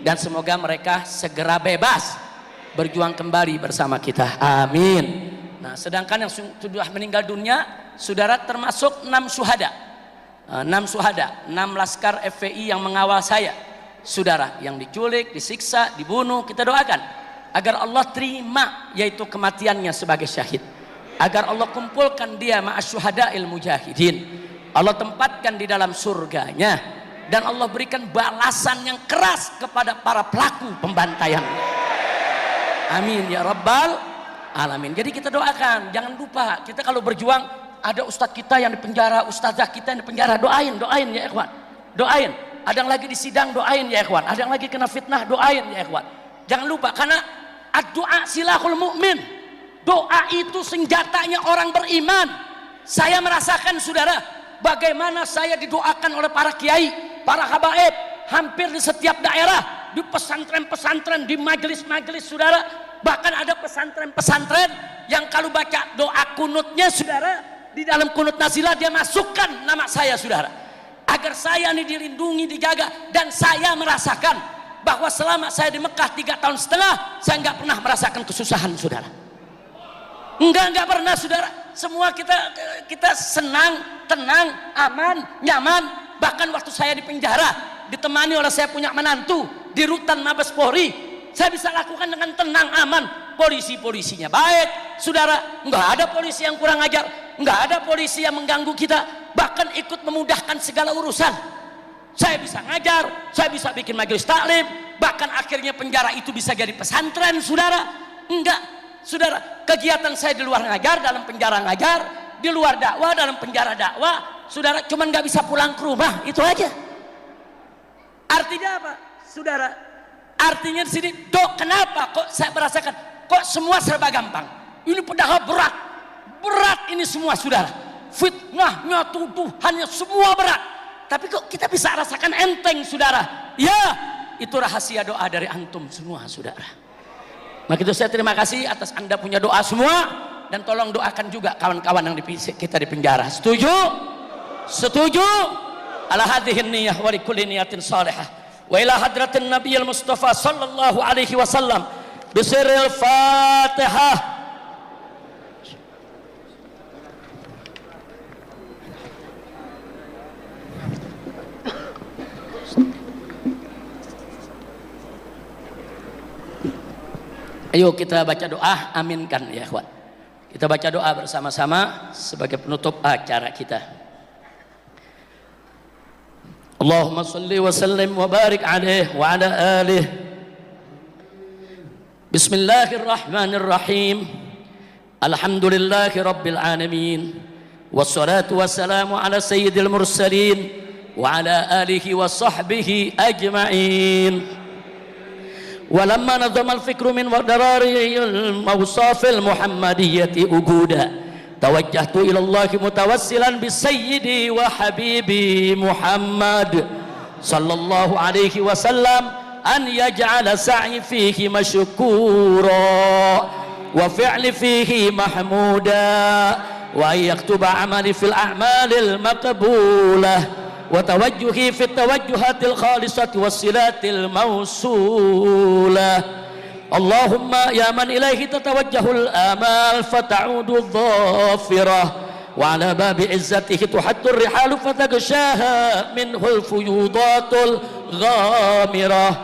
dan semoga mereka segera bebas berjuang kembali bersama kita. Amin. Nah, sedangkan yang sudah meninggal dunia, saudara, termasuk 6 syuhada, 6 laskar FPI yang mengawal saya, saudara, yang diculik, disiksa, dibunuh. Kita doakan agar Allah terima yaitu kematiannya sebagai syahid, agar Allah kumpulkan dia ma'as syuhada'il mujahidin, Allah tempatkan di dalam surganya, dan Allah berikan balasan yang keras kepada para pelaku pembantaian. Amin ya rabbal alamin. Jadi kita doakan, jangan lupa kita kalau berjuang, ada ustadz kita yang di penjara, ustazah kita yang di penjara, doain ya ikhwan, doain. Ada yang lagi di sidang, doain ya ikhwan. Ada yang lagi kena fitnah, doain ya ikhwan. Jangan lupa, karena ad-du'a silahul mu'min, doa itu senjatanya orang beriman. Saya merasakan, saudara, bagaimana saya didoakan oleh para kiai, para habaib, hampir di setiap daerah, di pesantren-pesantren, di majelis-majelis, saudara. Bahkan ada pesantren-pesantren yang kalau baca doa kunutnya, saudara, di dalam kunut nazilah dia masukkan nama saya, saudara, agar saya ini dilindungi, dijaga. Dan saya merasakan bahwa selama saya di Mekah 3,5 tahun, saya nggak pernah merasakan kesusahan, saudara. Nggak pernah, saudara. Semua kita senang, tenang, aman, nyaman. Bahkan waktu saya di penjara, ditemani oleh saya punya menantu di rutan Mabes Polri, saya bisa lakukan dengan tenang, aman. Polisinya baik, saudara. Nggak ada polisi yang kurang ajar, nggak ada polisi yang mengganggu kita, bahkan ikut memudahkan segala urusan. Saya bisa ngajar, saya bisa bikin majelis taklim, bahkan akhirnya penjara itu bisa jadi pesantren, saudara. Enggak, saudara, kegiatan saya di luar ngajar, dalam penjara ngajar, di luar dakwah, dalam penjara dakwah, saudara, cuman nggak bisa pulang ke rumah, itu aja. Artinya apa, saudara? Artinya di sini, dok, kenapa kok saya merasakan kok semua serba gampang? Ini padahal berat ini semua, saudara. Fitnahnya, tuduhannya, semua berat. Tapi kok kita bisa rasakan enteng, saudara? Ya, itu rahasia doa dari antum semua, saudara. Maka itu saya terima kasih atas Anda punya doa semua, dan tolong doakan juga kawan-kawan yang kita di penjara. Setuju? Setuju? Ala hadhihi niyyah wa likulli niyatin salihah. Wa ila hadratin Nabiyil Mustafa sallallahu alaihi wasallam bisirril Fatihah. Ayo kita baca doa, aminkan ya ikhwan. Kita baca doa bersama-sama sebagai penutup acara kita. Allahumma salli wa sallim wa barik alaihi wa ala alihi. Bismillahirrahmanirrahim. Alhamdulillahi rabbil alamin. Wassalatu wassalamu ala sayyidil mursalin wa ala alihi wa sahbihi ajma'in. ولما نظم الفكر من ضراري الموصاف المحمدية أجودا توجهت إلى الله متوسلا بسيدي وحبيبي محمد صلى الله عليه وسلم أن يجعل سعي فيه مشكورا وفعل فيه محمودا وأن يكتب عملي في الأعمال المقبولة وتوجهي في التوجهات الخالصة والصلات الموصولة. اللهم يا من إليه تتوجه الآمال فتعود الظافرة وعلى باب عزته تحد الرحال فتغشاها منه الفيوضات الغامرة.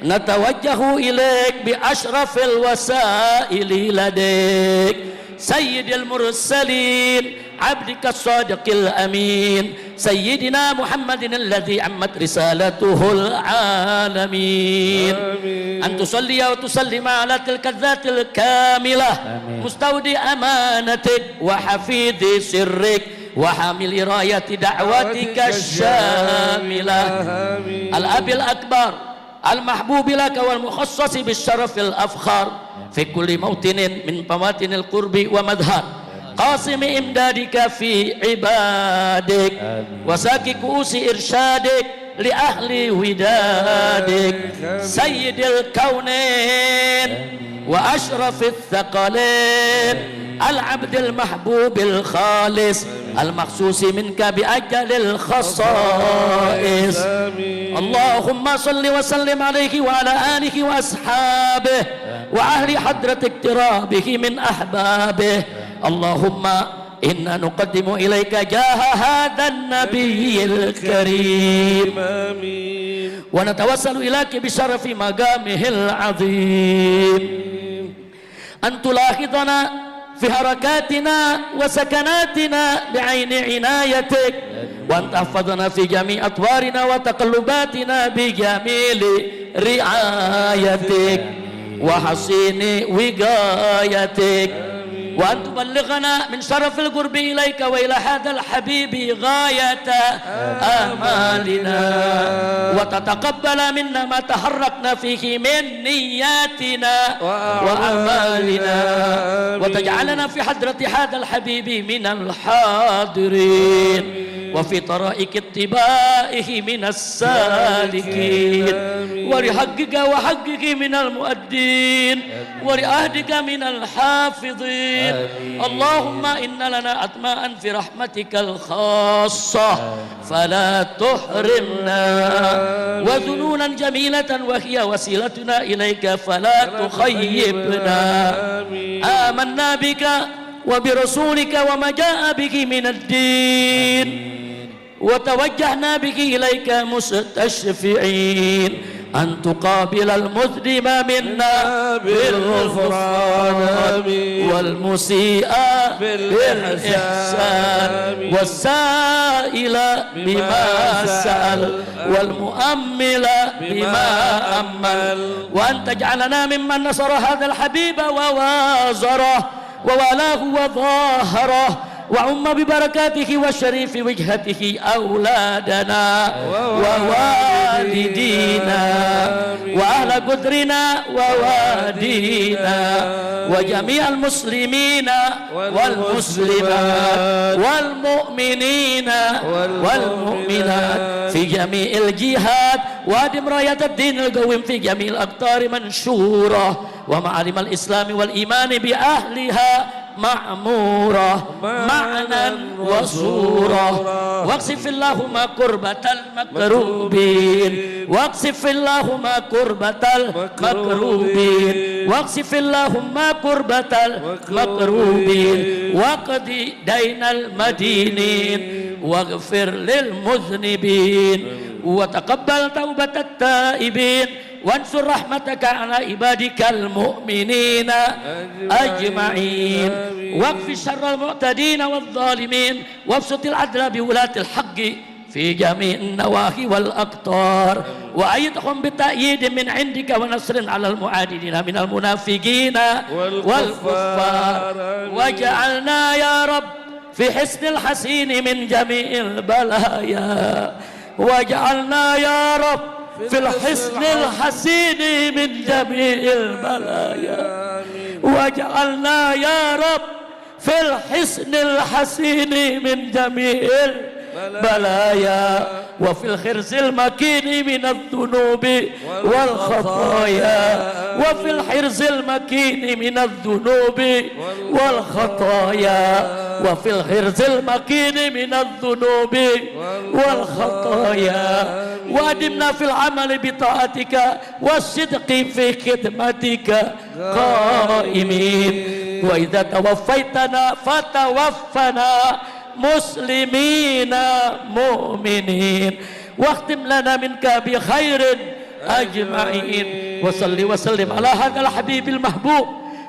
نتوجه إليك بأشرف الوسائل لديك سيد المرسلين عبدك الصادق الأمين سيدنا محمد الذي عمت رسالته العالمين. أن تصلي وتسلم على تلك الذات الكاملة مستودع أمانتك وحفيظ سرك وحامل راية دعوتك الشاملة الأب الأكبر المحبوب لك والمخصص بالشرف الأفخار في كل موطن من مواطن القرب ومظهر قاسم إمدادك في عبادك وساكي كؤوس إرشادك لأهل ودادك سيد الكونين وأشرف الثقلين العبد المحبوب الخالص المخصوص منك بأجل الخصائص. اللهم صل وسلم عليه وعلى آله وأصحابه وأهل حضرة اقترابه من أحبابه. اللهم إنا نقدم إليك جاه هذا النبي الكريم ونتوسل إليك بشرف مقامه العظيم أن تلاحظنا في حركاتنا وسكناتنا بعين عنايتك وأن تحفظنا في جميع أطوارنا وتقلباتنا بجميل رعايتك وحسين وقايتك وأن تبلغنا من شرف القرب إليك وإلى هذا الحبيب غاية آمالنا وتتقبل منا ما تحركنا فيه من نياتنا وأعمالنا وتجعلنا في حضرة هذا الحبيب من الحاضرين وفي طرائق اتباعه من السالكين ولحقك وحقك من المؤدين ولعهدك من الحافظين اللهم إن لنا أطماعا في رحمتك الخاصة فلا تحرمنا وذنونا جميلة وهي وسيلتنا إليك فلا تخيبنا آمنا بك وبرسولك وما جاء به من الدين وتوجهنا به إليك مستشفعين أن تقابل المذنب منا بالغفران والمسيء بالإحسان والسائل بما سأل والمؤمل بما أمل وأن تجعلنا ممن نصر هذا الحبيب ووازره ووالاه وظاهره وعم ببركاته وشريف وجهته أولادنا ووالدينا وأهل قدرنا ووادينا وجميع المسلمين والمسلمات والمؤمنين والمؤمنات في جميع الجهات وادم راية الدين القويم في جميع الأقطار منشورة ومعالم الإسلام والإيمان بأهلها معمورة معنى وصورة واقصف اللهم كربة المكروبين واقصف اللهم كربة المكروبين واقصف اللهم كربة المكروبين واقض دين المدينين واغفر للمذنبين وتقبل توبة التائبين وانصر رحمتك على عبادك المؤمنين أجمعين واكف شر المعتدين والظالمين وابسط العدل بولاة الحق في جميع النواحي والأقطار وأيدهم بتأييد من عندك ونصر على المعاندين من المنافقين والكفار واجعلنا يا رب في حسن الحسين من جميع البلايا واجعلنا يا رب في الحسن الحسين من جميع البلايا واجعلنا يا رب في الحسن الحسين من جميع البلايا وفي الخرز المكين من الذنوب والخطايا وفي الحرز المكين من الذنوب والخطايا وفي الحرز المكين من الذنوب والخطايا وأدمنا في العمل بطاعتك والصدق في خدمتك قائمين وإذا توفيتنا فتوفنا مسلمين مؤمنين واختم لنا منك بخير أجمعين وصل وسلم على هذا الحبيب المحبوب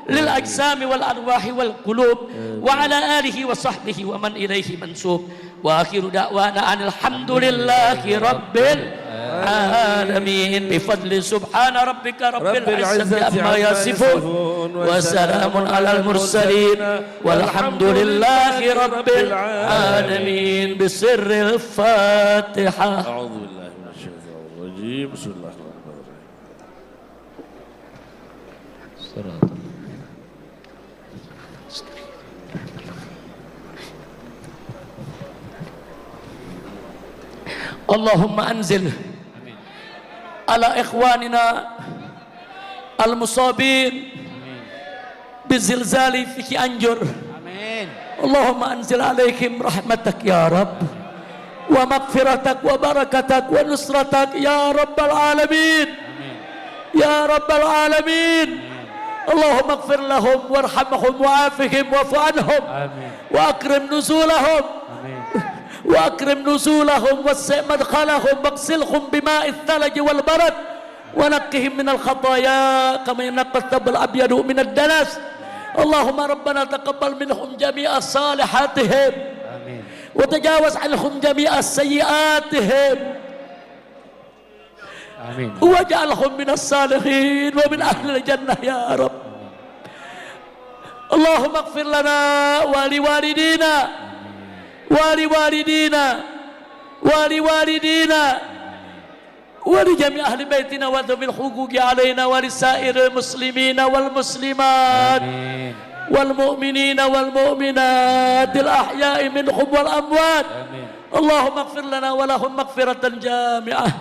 للأجسام والأرواح والقلوب وعلى آله وصحبه ومن إليه منسوب وآخر دعوانا أن الحمد لله رب العالمين بفضل سبحان ربك رب العزة عما يصفون وسلام على المرسلين والحمد لله رب العالمين بسر الفاتحة. أعوذ بالله من الشيطان الرجيم بسم الله الرحمن الرحيم. اللهم أنزل على إخواننا المصابين بالزلزال في cianjur اللهم أنزل عليهم رحمتك يا رب ومغفرتك وبركتك ونصرتك يا رب العالمين يا رب العالمين اللهم اغفر لهم وارحمهم وعافهم واعف عنهم وأكرم نزولهم وأكرم نزولهم وسع مدخلهم واغسلهم بماء الثلج والبرد ونقهم من الخطايا كما ينقى الثوب الأبيض من الدنس اللهم ربنا تقبل منهم جميع صالحاتهم وتجاوز عنهم جميع سيئاتهم واجعلهم من الصالحين ومن أهل الجنة يا رب. اللهم اغفر لنا ولوالدينا ولوالدينا ولجميع أهل بيتنا وذوي الحقوق علينا ولسائر المسلمين والمسلمات والمؤمنين والمؤمنات الأحياء منهم والأموات Allahumma ighfir lana wa lahum maghfiratan jami'ah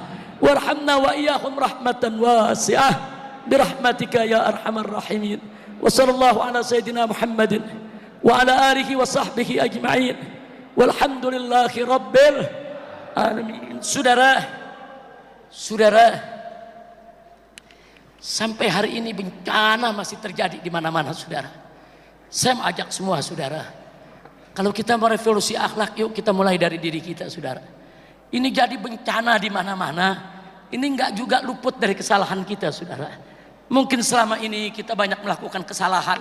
warhamna wa iyyahum rahmatan wasi'ah birahmatika ya arhamar rahimin. Wa sallallahu ala sayyidina Muhammadin wa ala alihi wa sahbihi ajma'in walhamdulillahi rabbil alamin. Saudara, sampai hari ini bencana masih terjadi di mana-mana, saudara. Saya mengajak semua saudara, kalau kita mau revolusi akhlak, yuk kita mulai dari diri kita, saudara. Ini jadi bencana di mana-mana. Ini enggak juga luput dari kesalahan kita, saudara. Mungkin selama ini kita banyak melakukan kesalahan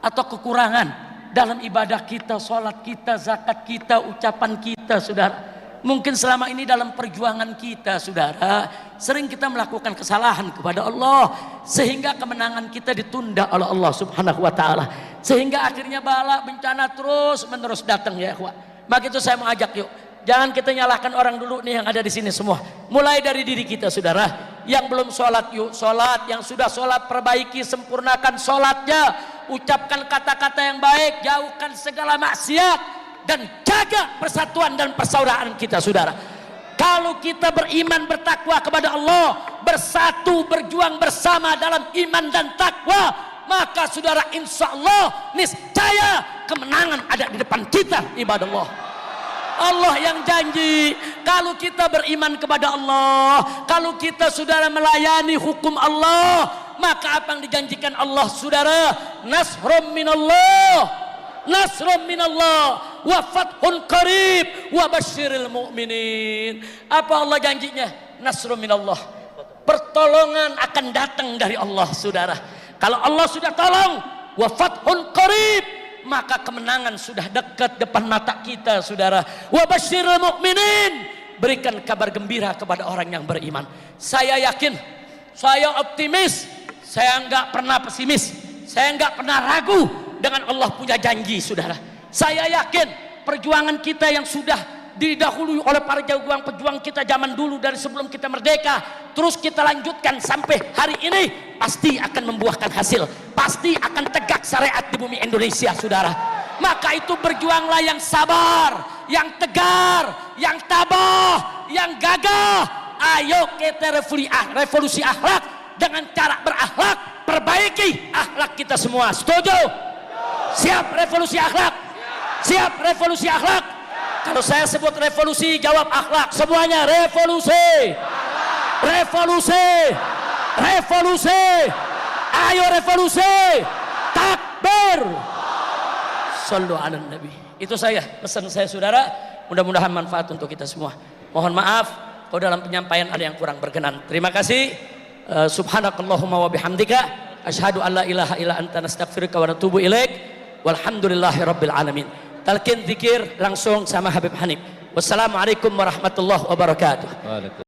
atau kekurangan dalam ibadah kita, sholat kita, zakat kita, ucapan kita, saudara. Mungkin selama ini dalam perjuangan kita, saudara, sering kita melakukan kesalahan kepada Allah, sehingga kemenangan kita ditunda oleh Allah Subhanahu wa Ta'ala, sehingga akhirnya bala bencana terus menerus datang, ya ikhwah. Maka itu saya mengajak, yuk jangan kita nyalahkan orang dulu nih yang ada di sini semua. Mulai dari diri kita, saudara. Yang belum sholat, yuk sholat. Yang sudah sholat, perbaiki, sempurnakan sholatnya. Ucapkan kata-kata yang baik, jauhkan segala maksiat, dan jaga persatuan dan persaudaraan kita, saudara. Kalau kita beriman, bertakwa kepada Allah, bersatu, berjuang bersama dalam iman dan takwa, maka saudara, insya Allah niscaya kemenangan ada di depan kita, ibadah Allah. Allah yang janji, kalau kita beriman kepada Allah, kalau kita saudara melayani hukum Allah, maka apa yang dijanjikan Allah, saudara? Nasrum minallah, nasrum minallah, wa fathun qarib, wa basyiril mu'minin. Apa Allah janjinya? Nasrum minallah, pertolongan akan datang dari Allah, saudara. Kalau Allah sudah tolong, wa fathun qarib, maka kemenangan sudah dekat depan mata kita, saudara. Wa basyiril mu'minin, berikan kabar gembira kepada orang yang beriman. Saya yakin, saya optimis, saya enggak pernah pesimis, saya enggak pernah ragu dengan Allah punya janji, saudara. Saya yakin perjuangan kita yang sudah didahului oleh para pejuang kita zaman dulu, dari sebelum kita merdeka, terus kita lanjutkan sampai hari ini, pasti akan membuahkan hasil, pasti akan tegak syariat di bumi Indonesia, saudara. Maka itu berjuanglah yang sabar, yang tegar, yang tabah, yang gagah. Ayo kita revolusi akhlak dengan cara berakhlak, perbaiki akhlak kita semua. Setuju? Siap revolusi akhlak? Siap revolusi akhlak? Kalau saya sebut revolusi, jawab akhlak. Semuanya revolusi, revolusi, revolusi. Ayo revolusi, takbir. Sallu ala nabi. Itu saya, pesan saya, saudara. Mudah-mudahan manfaat untuk kita semua. Mohon maaf kalau dalam penyampaian ada yang kurang berkenan. Terima kasih. Subhanakallahumma wa bihamdika asyhadu an la ilaha illa anta nastaghfiruka wa natubu ilaik. Walhamdulillahi rabbil alamin. Talqin zikir langsung sama Habib Hanif. Wassalamualaikum warahmatullahi wabarakatuh.